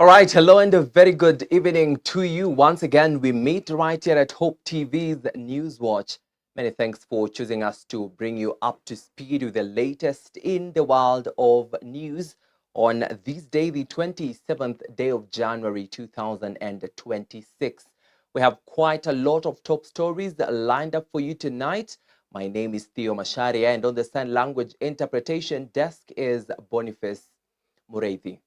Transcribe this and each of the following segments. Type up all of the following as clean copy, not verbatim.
All right, hello and a very good evening to you. Once again, we meet right here at Hope TV's Newswatch. Many thanks for choosing us to bring you up to speed with the latest in the world of news on this day, the 27th day of January 2026. We have quite a lot of top stories lined up for you tonight. My name is Theo Macharia, and on the sign language interpretation desk is Boniface Mureithi.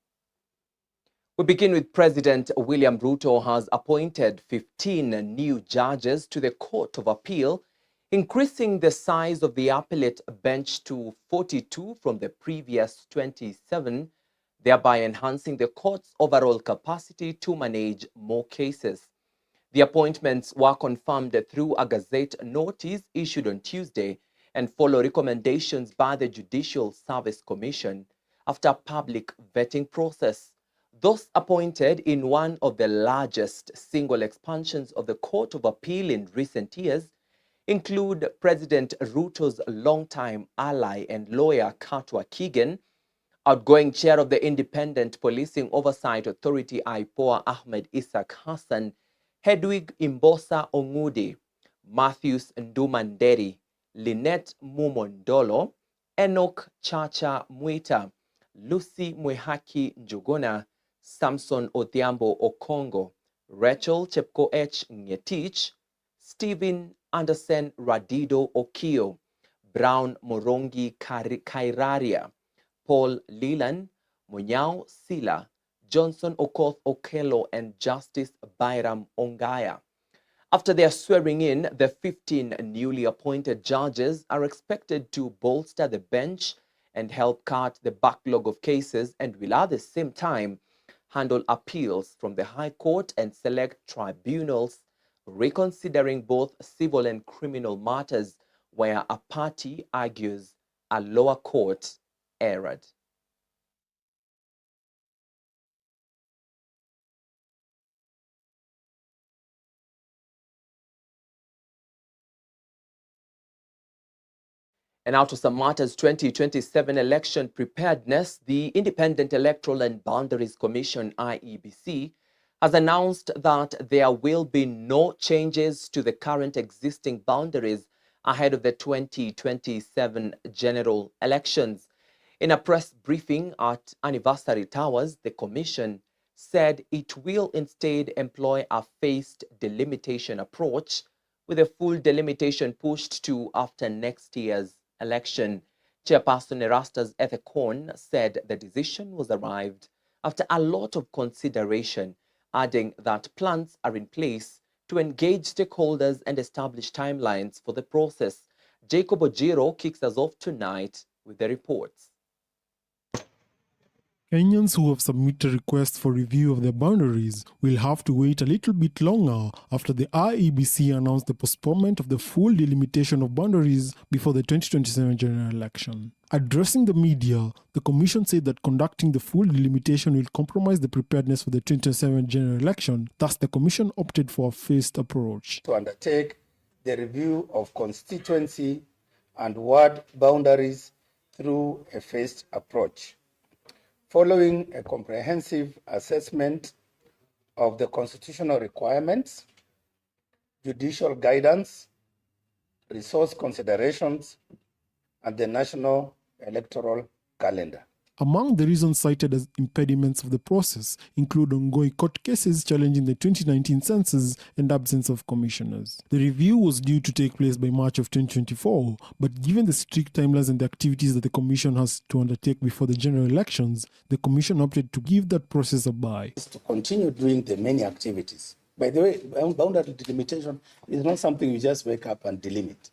We begin with President William Ruto has appointed 15 new judges to the Court of Appeal, increasing the size of the appellate bench to 42 from the previous 27, thereby enhancing the court's overall capacity to manage more cases. The appointments were confirmed through a Gazette notice issued on Tuesday and follow recommendations by the Judicial Service Commission after a public vetting process. Those appointed in one of the largest single expansions of the Court of Appeal in recent years include President Ruto's longtime ally and lawyer Katwa Kigen, outgoing chair of the Independent Policing Oversight Authority IPOA Ahmed Isaac Hassan, Hedwig Imbosa Ongudi, Matthews Ndumanderi, Lynette Mumondolo, Enoch Chacha Mwita, Lucy Mwehaki Njuguna, Samson Odhiambo Okongo, Rachel Chepkoech Ngetich, Stephen Anderson Radido Okio, Brown Morongi Kairaria, Paul Leland, Munyao Sila, Johnson Okoth Okelo, and Justice Bairam Ongaya. After their swearing in, the 15 newly appointed judges are expected to bolster the bench and help cut the backlog of cases, and will at the same time handle appeals from the High Court and select tribunals, reconsidering both civil and criminal matters where a party argues a lower court erred. And now to some matters, 2027 election preparedness. The Independent Electoral and Boundaries Commission, IEBC, has announced that there will be no changes to the current existing boundaries ahead of the 2027 general elections. In a press briefing at Anniversary Towers, the Commission said it will instead employ a phased delimitation approach, with a full delimitation pushed to after next year's election. Chairperson Erastus Ethekon said the decision was arrived after a lot of consideration, adding that plans are in place to engage stakeholders and establish timelines for the process. Jacob Ojiro kicks us off tonight with the reports. Kenyans who have submitted requests for review of their boundaries will have to wait a little bit longer after the IEBC announced the postponement of the full delimitation of boundaries before the 2027 general election. Addressing the media, the Commission said that conducting the full delimitation will compromise the preparedness for the 2027 general election. Thus, the Commission opted for a phased approach. To undertake the review of constituency and ward boundaries through a phased approach. Following a comprehensive assessment of the constitutional requirements, judicial guidance, resource considerations, and the national electoral calendar. Among the reasons cited as impediments of the process include ongoing court cases challenging the 2019 census and absence of commissioners. The review was due to take place by March of 2024, but given the strict timelines and the activities that the Commission has to undertake before the general elections, the Commission opted to give that process a bye. To continue doing the many activities. By the way, boundary delimitation is not something you just wake up and delimit.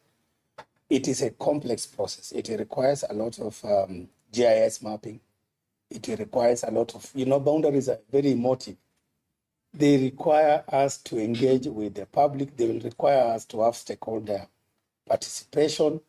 It is a complex process. It requires a lot of GIS mapping. It requires a lot of, boundaries are very emotive. They require us to engage with the public. They will require us to have stakeholder participation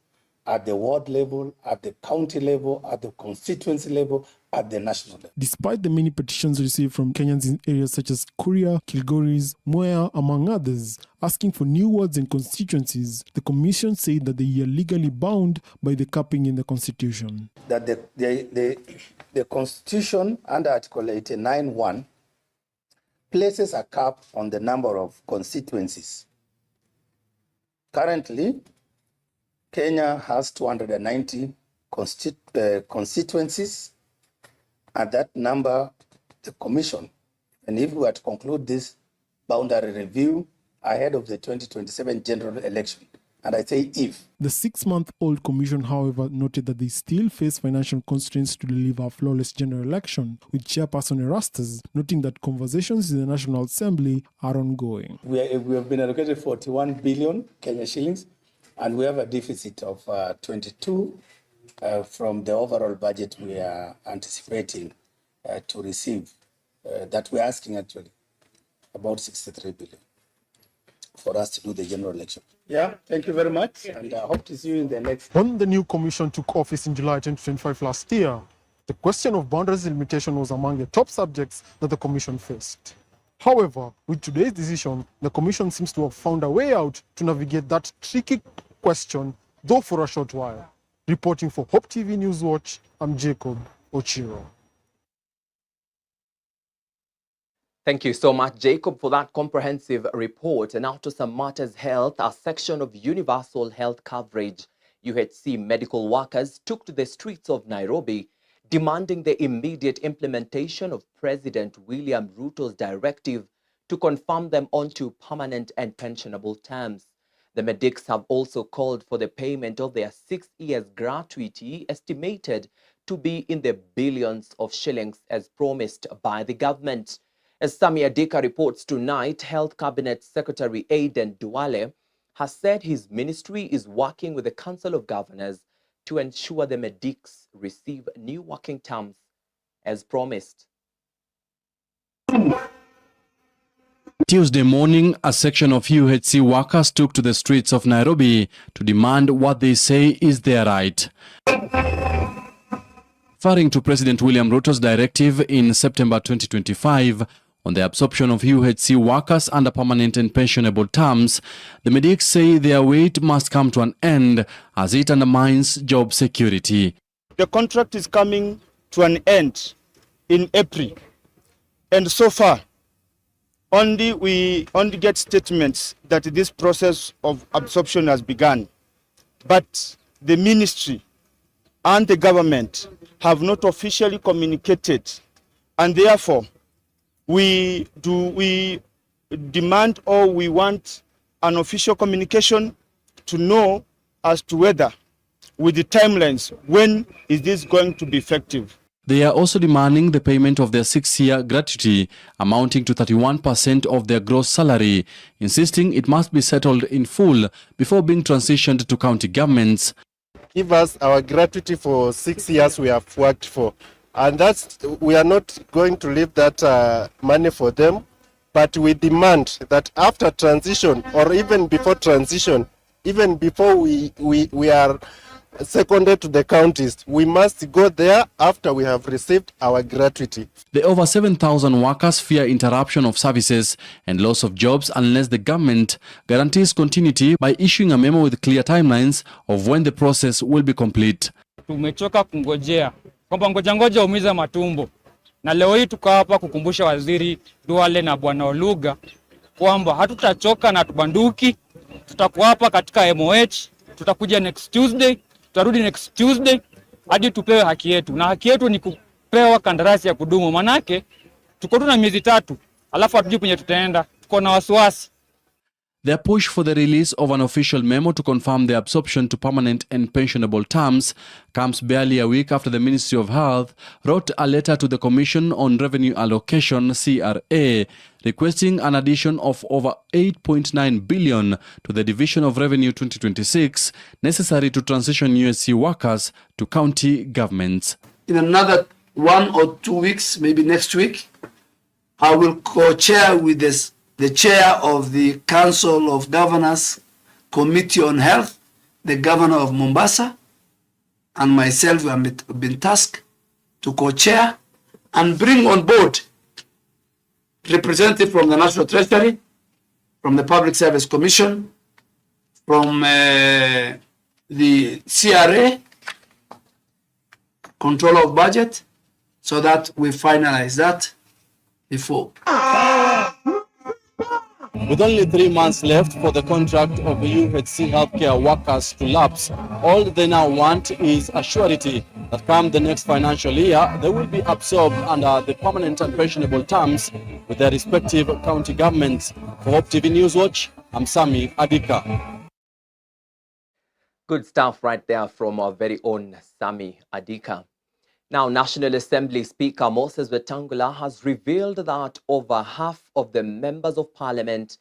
at the ward level, at the county level, at the constituency level, at the national level. Despite the many petitions received from Kenyans in areas such as Kuria, Kilgoris, Mwea, among others, asking for new wards and constituencies, the Commission said that they are legally bound by the capping in the Constitution. That the Constitution under Article 89(1) places a cap on the number of constituencies. Currently, Kenya has 290 constituencies, and that number, the Commission, and if we were to conclude this boundary review ahead of the 2027 general election, and I say if. The 6-month-old Commission, however, noted that they still face financial constraints to deliver a flawless general election, with Chairperson Erastus noting that conversations in the National Assembly are ongoing. We have been allocated 41 billion Kenya shillings, and we have a deficit of 22 from the overall budget we are anticipating to receive, that we're asking actually, about 63 billion for us to do the general election. Yeah, thank you very much, and I hope to see you in the next. When the new Commission took office in July 2025 last year, the question of boundaries delimitation was among the top subjects that the Commission faced. However, with today's decision, the Commission seems to have found a way out to navigate that tricky question, though for a short while. Reporting for Hope TV Newswatch, I'm Jacob Ochiro. Thank you so much, Jacob, for that comprehensive report. And now to some matters health, a section of universal health coverage. UHC medical workers took to the streets of Nairobi, demanding the immediate implementation of President William Ruto's directive to confirm them onto permanent and pensionable terms. The medics have also called for the payment of their 6 years gratuity, estimated to be in the billions of shillings as promised by the government. As Samia Dika reports tonight, Health Cabinet Secretary Aden Duale has said his ministry is working with the Council of Governors to ensure the medics receive new working terms as promised. Tuesday morning, a section of UHC workers took to the streets of Nairobi to demand what they say is their right. Referring to President William Ruto's directive in September 2025 on the absorption of UHC workers under permanent and pensionable terms, the medics say their wait must come to an end as it undermines job security. The contract is coming to an end in April, and so far, we only get statements that this process of absorption has begun. But the ministry and the government have not officially communicated, and therefore we demand, or we want an official communication to know as to whether, with the timelines, when is this going to be effective. They are also demanding the payment of their 6-year gratuity, amounting to 31% of their gross salary, insisting it must be settled in full before being transitioned to county governments. Give us our gratuity for 6 years we have worked for. And we are not going to leave that money for them, but we demand that after transition, or even before transition, even before we are seconded to the counties, we must go there after we have received our gratuity. The over 7,000 workers fear interruption of services and loss of jobs unless the government guarantees continuity by issuing a memo with clear timelines of when the process will be complete. Tumechoka kungojea kwamba ngoja umiza matumbo, na leo hii tuko hapa kukumbusha Waziri Duale na Bwana Oluga kwamba hatutachoka na tubanduki. Tutakuwa hapa katika MOH, tutakuja next Tuesday, tutarudi next Tuesday hadi tupewe haki yetu, na haki yetu ni kupewa kandarasi ya kudumu. Manake tuko tu na miezi 3 alafu hatujui penye tutaenda, tuko na wasiwasi. Their push for the release of an official memo to confirm the absorption to permanent and pensionable terms comes barely a week after the Ministry of Health wrote a letter to the Commission on Revenue Allocation (CRA) requesting an addition of over 8.9 billion to the Division of Revenue 2026 necessary to transition UHC workers to county governments. In another 1 or 2 weeks, maybe next week, I will co-chair with the chair of the Council of Governors Committee on Health, the governor of Mombasa, and myself. We have been tasked to co-chair and bring on board representatives from the National Treasury, from the Public Service Commission, from the CRA, Control of Budget, so that we finalize that before. With only 3 months left for the contract of UHC healthcare workers to lapse, all they now want is a surety that come the next financial year, they will be absorbed under the permanent and pensionable terms with their respective county governments. For Hope TV Newswatch, I'm Sami Adika. Good stuff right there from our very own Sami Adika. Now, National Assembly Speaker Moses Wetangula has revealed that over half of the members of parliament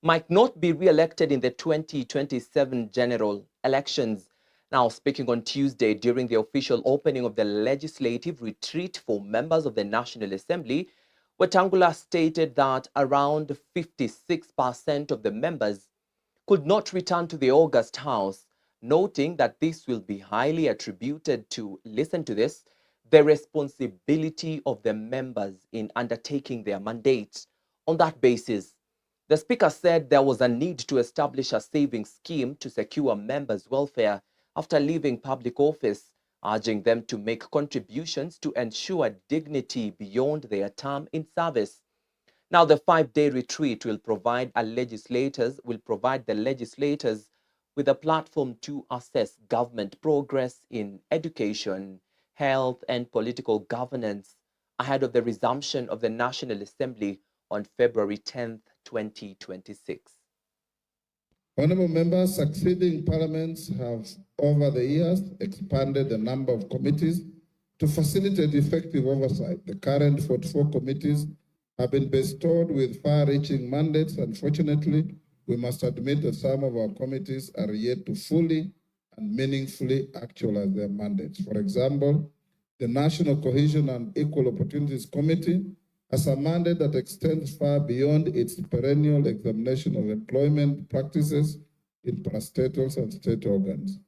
might not be re-elected in the 2027 general elections. Now, speaking on Tuesday during the official opening of the legislative retreat for members of the National Assembly, Wetangula stated that around 56% of the members could not return to the August House, noting that this will be highly attributed to, listen to this, the responsibility of the members in undertaking their mandates. On that basis, the Speaker said there was a need to establish a savings scheme to secure members' welfare after leaving public office, urging them to make contributions to ensure dignity beyond their term in service. Now, the 5-day retreat will provide the legislators with a platform to assess government progress in education, health, and political governance ahead of the resumption of the National Assembly on February 10th, 2026. Honourable members, succeeding parliaments have over the years expanded the number of committees to facilitate effective oversight. The current 44 committees have been bestowed with far-reaching mandates. Unfortunately, we must admit that some of our committees are yet to fully and meaningfully actualize their mandates. For example, the National Cohesion and Equal Opportunities Committee has a mandate that extends far beyond its perennial examination of employment practices in parastatals and state organs.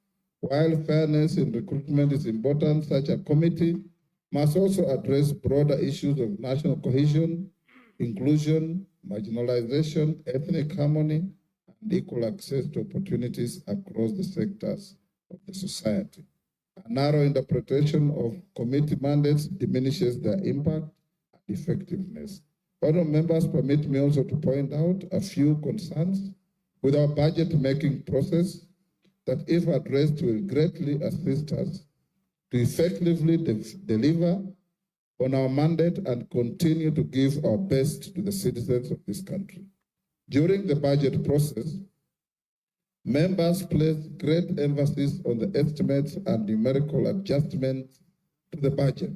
While fairness in recruitment is important, such a committee must also address broader issues of national cohesion, inclusion, marginalization, ethnic harmony, and equal access to opportunities across the sectors of the society. A narrow interpretation of committee mandates diminishes their impact and effectiveness. Honourable members, permit me also to point out a few concerns with our budget-making process that, if addressed, will greatly assist us to effectively deliver on our mandate and continue to give our best to the citizens of this country. During the budget process, members placed great emphasis on the estimates and numerical adjustments to the budget.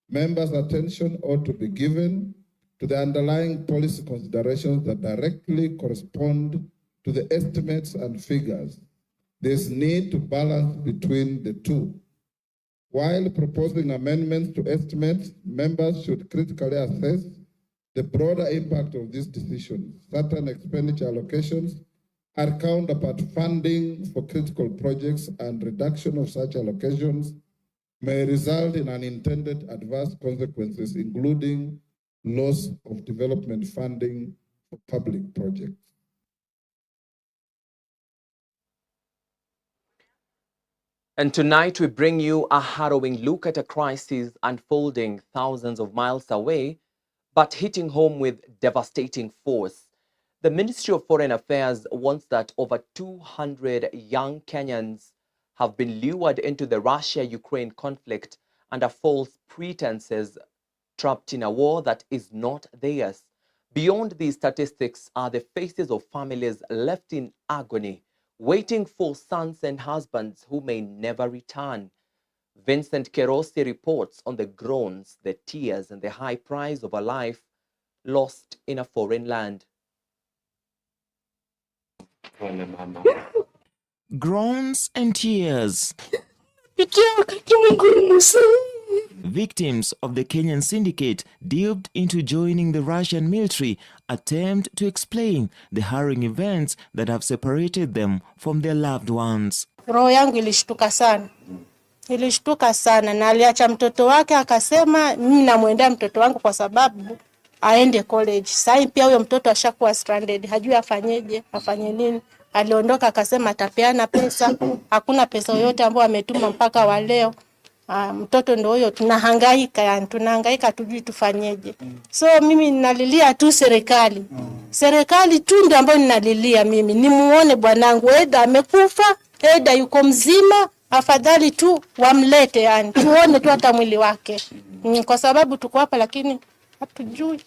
Members' attention ought to be given to the underlying policy considerations that directly correspond to the estimates and figures. There's need to balance between the two. While proposing amendments to estimates, members should critically assess the broader impact of these decisions. Certain expenditure allocations are counterpart funding for critical projects, and reduction of such allocations may result in unintended adverse consequences, including loss of development funding for public projects. And tonight we bring you a harrowing look at a crisis unfolding thousands of miles away, but hitting home with devastating force. The Ministry of Foreign Affairs wants that over 200 young Kenyans have been lured into the Russia-Ukraine conflict under false pretenses, trapped in a war that is not theirs. Beyond these statistics are the faces of families left in agony, waiting for sons and husbands who may never return. Vincent Kerosi reports on the groans, the tears, and the high price of a life lost in a foreign land. Groans and tears. Victims of the Kenyan syndicate duped into joining the Russian military attempt to explain the harrowing events that have separated them from their loved ones. Roho yangu ilishtuka sana na aliacha mtoto wake akasema mimi namwendea mtoto wangu kwa sababu aende college. Sasa pia huyo mtoto ashakuwa stranded, hajui afanyeje, afanye nini. Aliondoka akasema atapeana pesa, hakuna pesa yoyote ambayo ametuma mpaka wa leo. Mtoto ndio huyo, tunahangaika tujui tufanyeje. So mimi ninalilia tu serikali. Serikali tu ndio ambayo ninalilia mimi. Nimuone bwanangu, aidha amekufa, aidha yuko mzima, afadhali tu wamlete, yani tuone tu hata mwili wake. Kwa sababu tuko hapa lakini hatujui.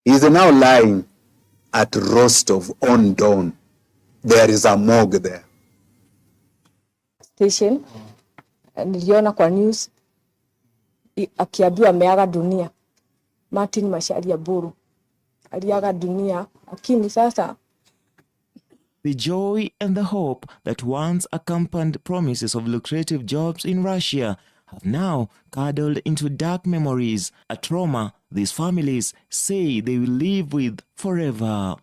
He is now lying at Rostov-on-Don. There is a morgue there. Station, niliona kwa news akiambiwa ameaga dunia. Martin Macharia Mburu aliaga dunia, lakini sasa the joy and the hope that once accompanied promises of lucrative jobs in Russia have now cuddled into dark memories, a trauma these families say they will live with forever.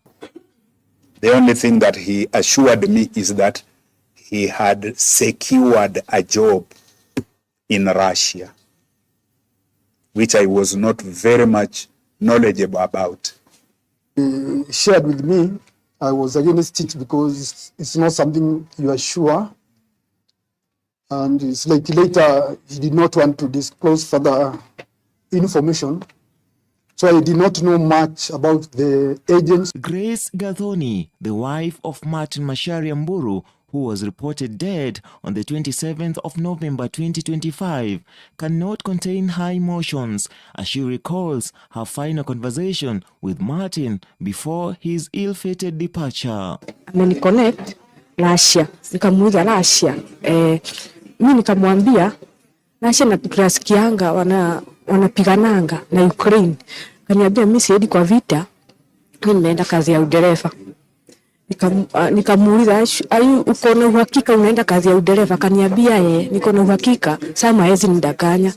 The only thing that he assured me is that he had secured a job in Russia, which I was not very much knowledgeable about. He shared with me, I was against it because it's not something you are sure. And it's like later he did not want to disclose further information. So I did not know much about the agents. Grace Gathoni, the wife of Martin Macharia Mburu, who was reported dead on the 27th of November 2025, cannot contain her emotions as she recalls her final conversation with Martin before his ill-fated departure. Ameniconnect Russia, nikamuuliza Russia, mimi nikamwambia Russia na tunasikianga wanapigananga na Ukraine. Kaniambia mimi siedi kwa vita, mimi naenda kazi ya udereva. Nikamuuliza uko na uhakika unaenda kazi ya udereva? Kaniambia niko na uhakika, sama hezi nidanganya.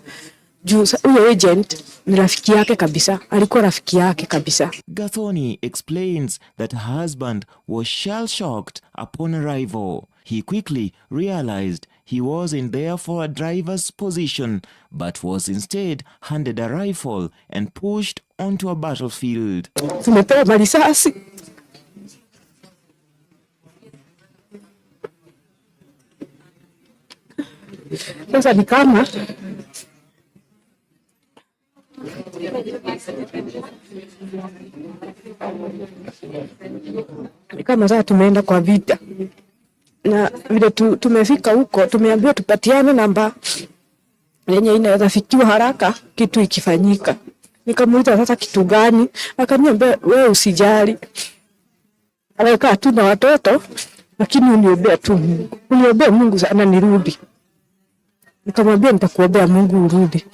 Juu huyo agent ni rafiki yake kabisa, alikuwa rafiki yake kabisa. Gathoni explains that her husband was shell-shocked upon arrival. He quickly realized he wasn't there for a driver's position, but was instead handed a rifle and pushed onto a battlefield. Tumepewa marisasi. Sasa ni kama sasa tumeenda kwa vita. Na vile tumefika huko, tumeambiwa tupatiane namba yenye inaweza fikiwa haraka kitu ikifanyika. Nikamuuliza sasa kitu gani? Akaniambia wewe usijali. Alika tu na watoto, lakini uniombea tu Mungu. Uniombea Mungu sana nirudi. Nikamwambia nitakuombea Mungu urudi.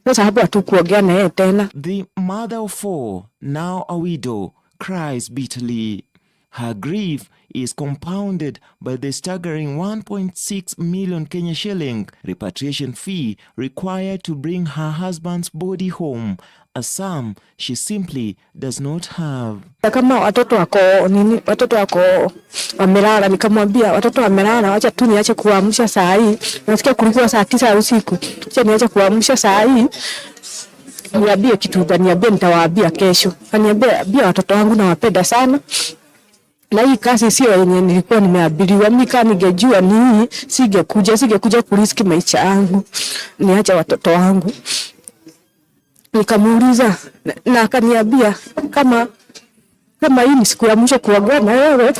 Sasa hapo hatukuongea na yeye tena. The mother of four, now a widow, cries bitterly. Her grief is compounded by the staggering 1.6 million Kenya shilling repatriation fee required to bring her husband's body home, a sum she simply does not have. Kama watoto wako wamelala, nikamwambia watoto wamelala, acha tu niache kuamsha saa hii. Nasikia kulikuwa saa 9 usiku. Acha niache kuamsha saa hii. Niambie kitu utaniambia, nitawaambia kesho. Kaniambia watoto wangu nawapenda sana. Na hii kazi sio yenye nilikuwa nimeabiriwa. Mimi kama ningejua ni hii, singekuja kuriski maisha yangu. Niacha watoto wangu. Nikamuuliza na akaniambia kama hii ni siku ya mwisho kuongea na wewe.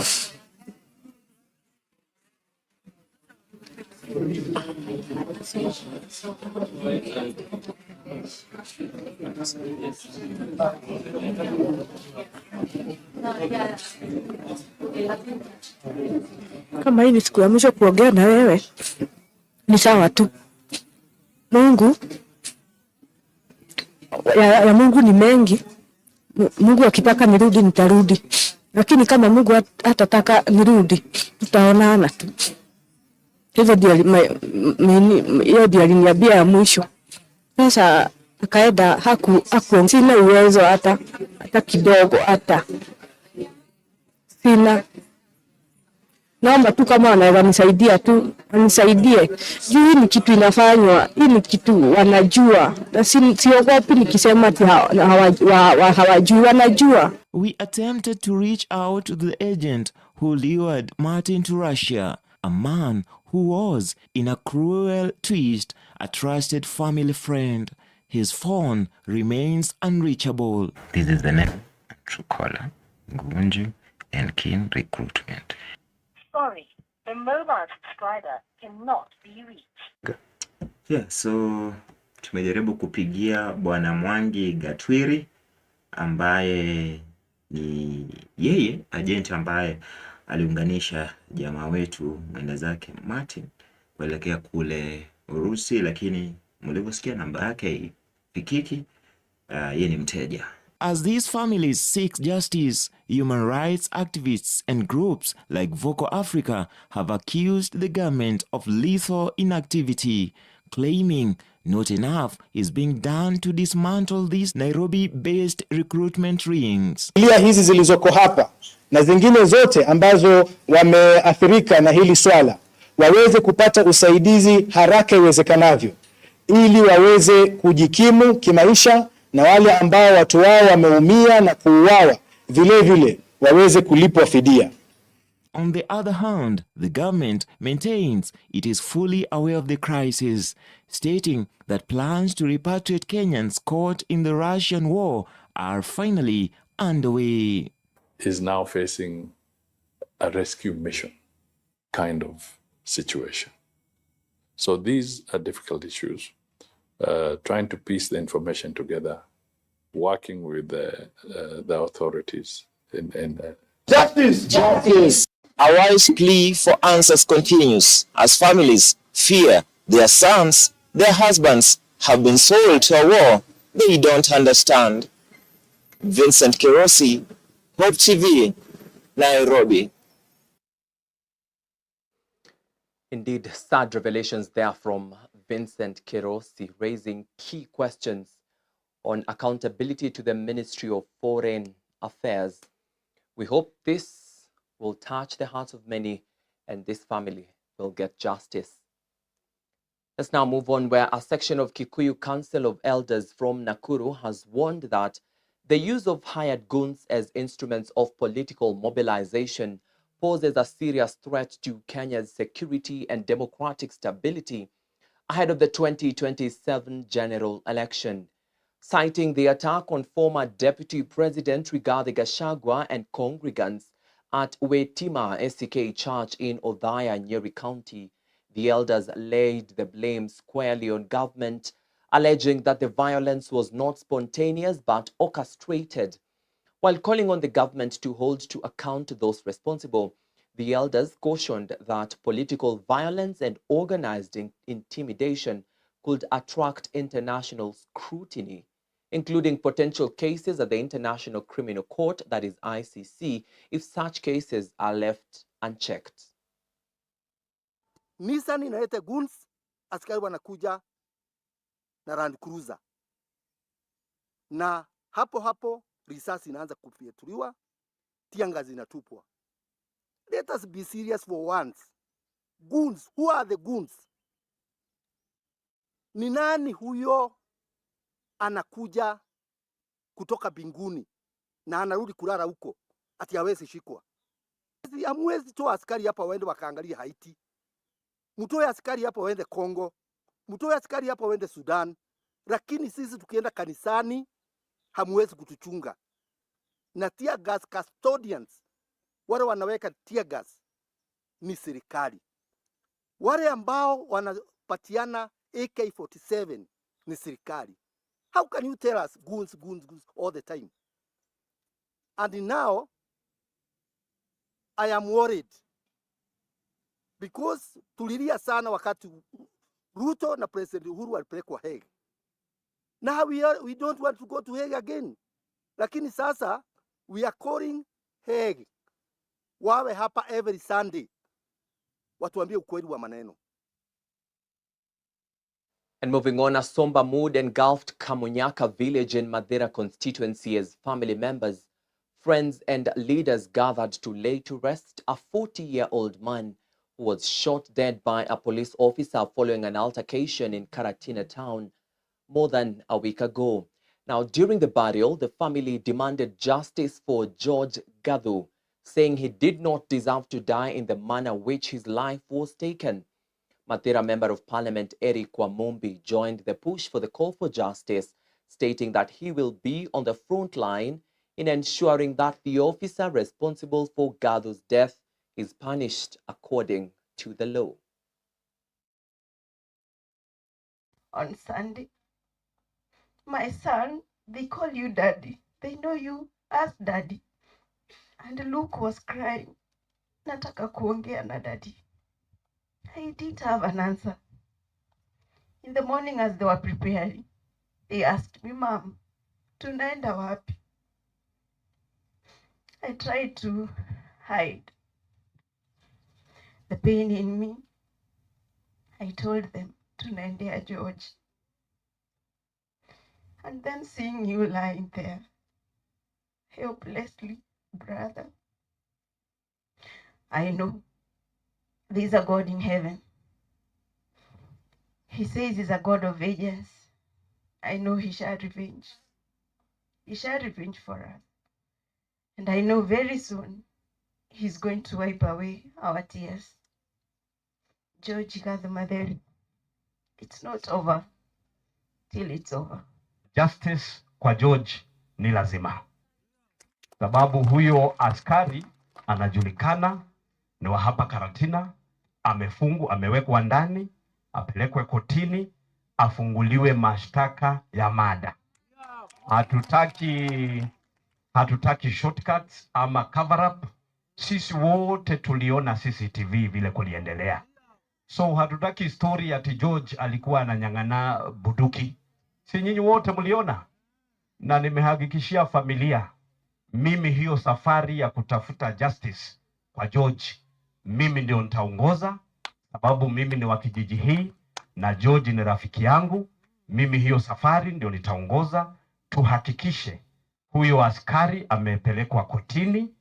Kama hii ni siku ya mwisho kuongea na wewe, ni sawa tu. Mungu ya Mungu ni mengi. Mungu akitaka nirudi nitarudi, lakini kama Mungu hatataka nirudi, tutaonana tu. Hiyo ndio aliniambia ya mwisho. Sasa akaenda sina uwezo hata kidogo, hata sina. Naomba tu kama wanaweza nisaidia tu, anisaidie. Juu hii ni kitu inafanywa, hii ni kitu wanajua. Na siogopi nikisema ati hawajui, wanajua. We attempted to reach out to the agent who lured Martin to Russia, a man who was, in a cruel twist, a trusted family friend. His phone remains unreachable. This is the name, Truecaller, Gunju, and Kin Recruitment. Sorry, the mobile subscriber cannot be reached. Yeah, so tumejaribu kupigia Bwana Mwangi Gatwiri ambaye ni yeye agent ambaye aliunganisha jamaa wetu mwenda zake Martin kuelekea kule Urusi, lakini mlivyosikia namba yake fikiki, yeye ni mteja. As these families seek justice, human rights activists and groups like Voco Africa have accused the government of lethal inactivity, claiming not enough is being done to dismantle these Nairobi-based recruitment rings. Hizi zilizoko hapa na zingine zote ambazo wameathirika na hili swala waweze kupata usaidizi haraka iwezekanavyo, ili waweze kujikimu kimaisha, na wale ambao watu wao wameumia na kuuawa vile vile waweze kulipwa fidia. On the other hand, the government maintains it is fully aware of the crisis, stating that plans to repatriate Kenyans caught in the Russian war are finally underway. Is now facing a rescue mission kind of situation. So these are difficult issues. Trying to piece the information together, working with the authorities. Justice! Justice! A wise plea for answers continues as families fear their sons, their husbands have been sold to a war they don't understand. Vincent Kirosi, Hope TV, Nairobi. Indeed, sad revelations there from Vincent Kirosi, raising key questions on accountability to the Ministry of Foreign Affairs. We hope this will touch the hearts of many and this family will get justice. Let's now move on, where a section of Kikuyu Council of Elders from Nakuru has warned that the use of hired goons as instruments of political mobilization poses a serious threat to Kenya's security and democratic stability ahead of the 2027 general election. Citing the attack on former Deputy President Rigathi Gachagua and congregants at Wetima SCK Church in Othaya, Nyeri County, the elders laid the blame squarely on government, alleging that the violence was not spontaneous but orchestrated. While calling on the government to hold to account those responsible, the elders cautioned that political violence and organized intimidation could attract international scrutiny, including potential cases at the International Criminal Court, that is ICC, if such cases are left unchecked. Nissan inaleta guns, askari wanakuja na Land Cruiser. Na hapo risasi inaanza kufyatuliwa, tianga zinatupwa. Let us be serious for once. Goons, who are the goons? Ni nani huyo anakuja kutoka binguni na anarudi kulala huko ati hawezi shikwa? Hamwezi toa askari hapa waende wakaangalia Haiti. Mtoe askari hapa waende Kongo. Mtoe askari hapa waende Sudan. Lakini sisi tukienda kanisani hamwezi kutuchunga. Na tear gas custodians, wale wanaweka tear gas ni serikali. Wale ambao kupatiana AK-47 ni serikali. How can you tell us goons all the time? And now I am worried because tulilia sana wakati Ruto na President Uhuru walipelekwa Hague. Now we don't want to go to Hague again. Lakini sasa we are calling Hague. Wawe hapa every Sunday. Watuambie ukweli wa maneno. And moving on, a somber mood engulfed Kamunyaka village in Madera constituency as family members, friends and leaders gathered to lay to rest a 40-year-old man who was shot dead by a police officer following an altercation in Karatina town more than a week ago. Now, during the burial, the family demanded justice for George Gadhu, saying he did not deserve to die in the manner which his life was taken. Mathira Member of Parliament Eric Wamumbi joined the push for the call for justice, stating that he will be on the front line in ensuring that the officer responsible for Gadhu's death is punished according to the law. On Sunday, my son, they call you daddy. They know you as daddy. And Luke was crying. Nataka kuongea na daddy. I didn't have an answer. In the morning as they were preparing, they asked me, Mom, tunaenda wapi? I tried to hide the pain in me. I told them, tunaendea George. And then seeing you lying there, helplessly, brother, I know there's a God in heaven. He says he's a God of vengeance. I know he shall revenge. He shall revenge for us. And I know very soon he's going to wipe away our tears. George Gadhu, it's not over till it's over. Justice kwa George ni lazima, sababu huyo askari anajulikana, ni wa hapa Karatina, amewekwa ndani, apelekwe kotini, afunguliwe mashtaka ya mada. Hatutaki shortcuts ama cover up. Sisi wote tuliona CCTV vile kuliendelea. So hatutaki story ati George alikuwa ananyang'ana buduki. Si nyinyi wote mliona? Na nimehakikishia familia, mimi hiyo safari ya kutafuta justice kwa George, mimi ndio nitaongoza, sababu mimi ni wa kijiji hii na George ni rafiki yangu. Mimi hiyo safari ndio nitaongoza, tuhakikishe huyo askari amepelekwa kotini,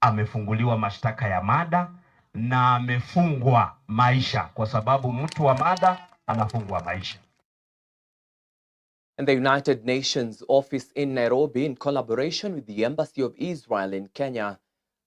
amefunguliwa mashtaka ya mada na amefungwa maisha, kwa sababu mtu wa mada anafungwa maisha. And the United Nations office in Nairobi, in collaboration with the Embassy of Israel in Kenya,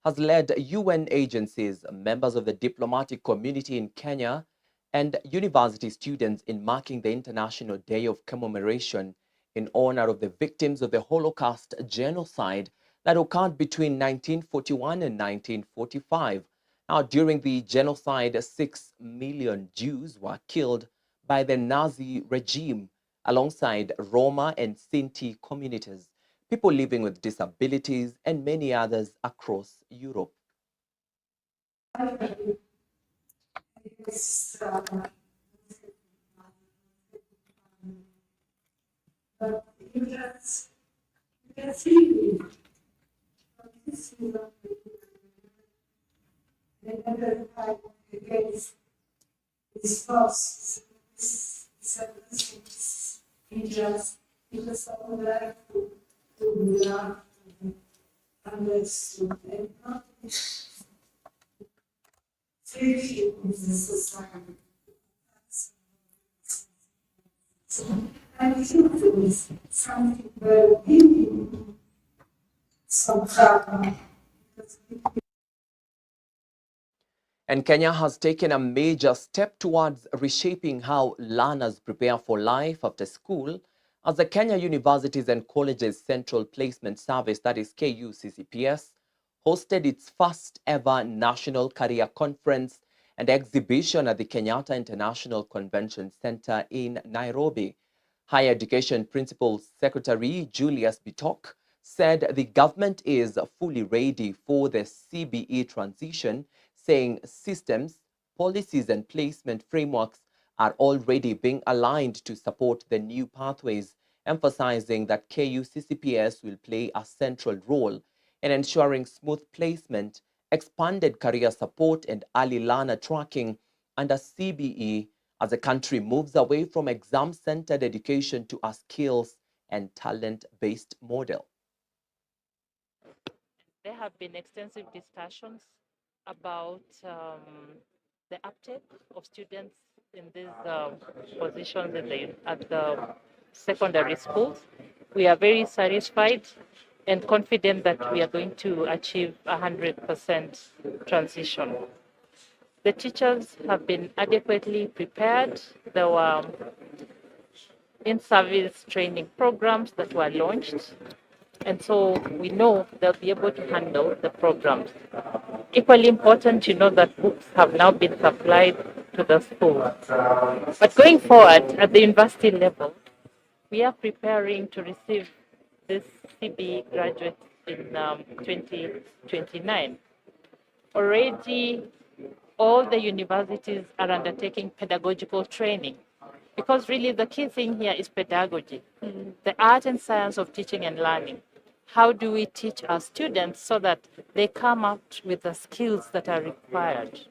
has led UN agencies, members of the diplomatic community in Kenya, and university students in marking the International Day of Commemoration in honor of the victims of the Holocaust genocide that occurred between 1941 and 1945. Now, during the genocide, 6 million Jews were killed by the Nazi regime, alongside Roma and Sinti communities, people living with disabilities, and many others across Europe. And Kenya has taken a major step towards reshaping how learners prepare for life after school, as the Kenya Universities and Colleges Central Placement Service, that is KUCCPS, hosted its first ever National Career Conference and exhibition at the Kenyatta International Convention Center in Nairobi. Higher Education Principal Secretary Julius Bitok said the government is fully ready for the CBE transition, saying systems, policies and placement frameworks are already being aligned to support the new pathways, emphasizing that KU-CCPS will play a central role in ensuring smooth placement, expanded career support and early learner tracking under CBE as the country moves away from exam-centered education to a skills and talent-based model. There have been extensive discussions about the uptake of students in these positions at the secondary schools. We are very satisfied and confident that we are going to achieve 100% transition. The teachers have been adequately prepared. There were in-service training programs that were launched, and so we know they'll be able to handle the programs. Equally important, you know that books have now been supplied to the schools. But going forward, at the university level, we are preparing to receive this CBE graduates in 2029. Already, all the universities are undertaking pedagogical training, because really the key thing here is pedagogy, the art and science of teaching and learning. How do we teach our students so that they come out with the skills that are required?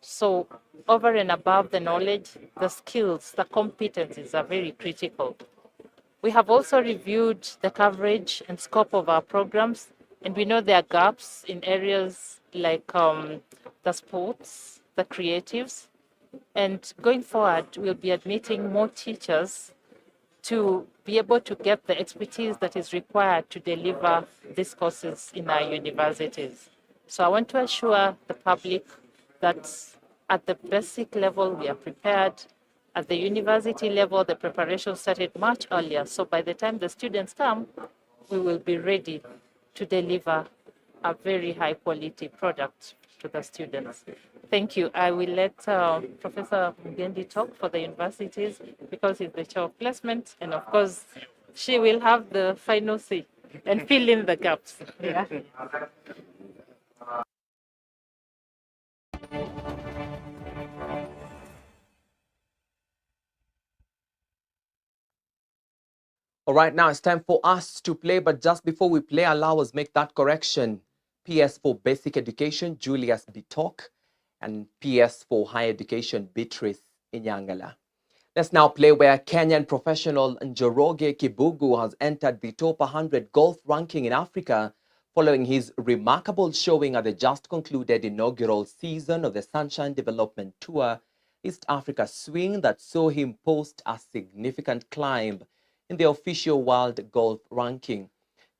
So over and above the knowledge, the skills, the competencies are very critical. We have also reviewed the coverage and scope of our programs, and we know there are gaps in areas like the sports, the creatives, and going forward, we'll be admitting more teachers to be able to get the expertise that is required to deliver these courses in our universities. So I want to assure the public that at the basic level, we are prepared. At the university level, the preparation started much earlier. So by the time the students come, we will be ready to deliver a very high quality product to the students. Thank you. I will let Professor Mugendi talk for the universities because he's the chair of placement, and of course, she will have the final say and fill in the gaps. Yeah. All right, now it's time for us to play, but just before we play, allow us make that correction. PS for Basic Education, Julius Bitok, and PS for Higher Education, Beatrice Inyangala. Let's now play where Kenyan professional Njoroge Kibugu has entered the top 100 golf ranking in Africa following his remarkable showing at the just concluded inaugural season of the Sunshine Development Tour East Africa Swing that saw him post a significant climb in the official world golf ranking.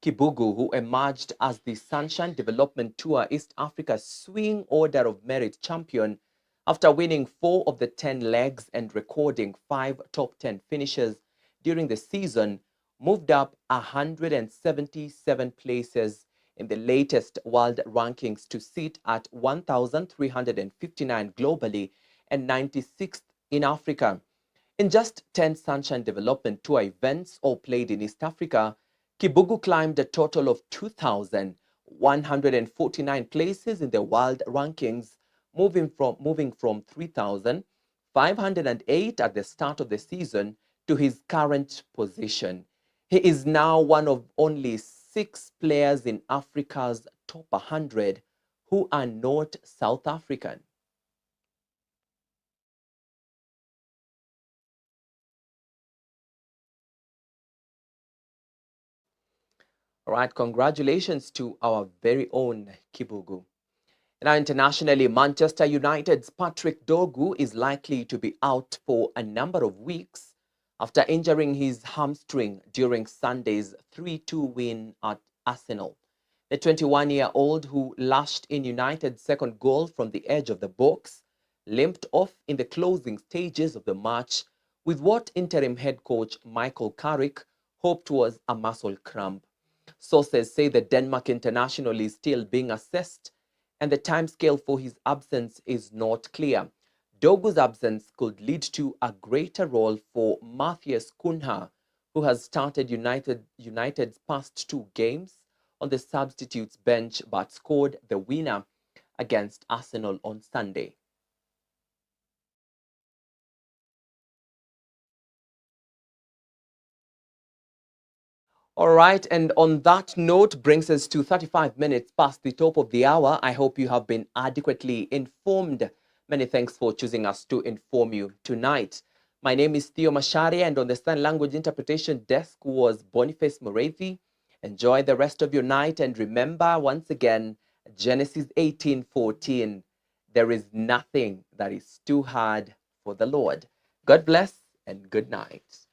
Kibugu, who emerged as the Sunshine Development Tour East Africa Swing Order of Merit champion after winning 4 of the 10 legs and recording 5 top 10 finishes during the season, moved up 177 places in the latest world rankings to sit at 1,359 globally and 96th in Africa. In just 10 Sunshine Development Tour events all played in East Africa, Kibugu climbed a total of 2,149 places in the world rankings, moving from 3,508 at the start of the season to his current position. He is now one of only 6 players in Africa's top 100 who are not South African. All right, congratulations to our very own Kibugu. Now, internationally, Manchester United's Patrick Dorgu is likely to be out for a number of weeks after injuring his hamstring during Sunday's 3-2 win at Arsenal. The 21-year-old, who lashed in United's second goal from the edge of the box, limped off in the closing stages of the match with what interim head coach Michael Carrick hoped was a muscle cramp. Sources say the Denmark international is still being assessed and the timescale for his absence is not clear. Dogu's absence could lead to a greater role for Matthias Cunha, who has started United's past 2 games on the substitutes bench but scored the winner against Arsenal on Sunday. All right, and on that note brings us to 35 minutes past the top of the hour. I hope you have been adequately informed. Many thanks for choosing us to inform you tonight. My name is Theo Macharia, and on the Sign Language Interpretation Desk was Boniface Morethi. Enjoy the rest of your night, and remember once again, Genesis 18:14, there is nothing that is too hard for the Lord. God bless and good night.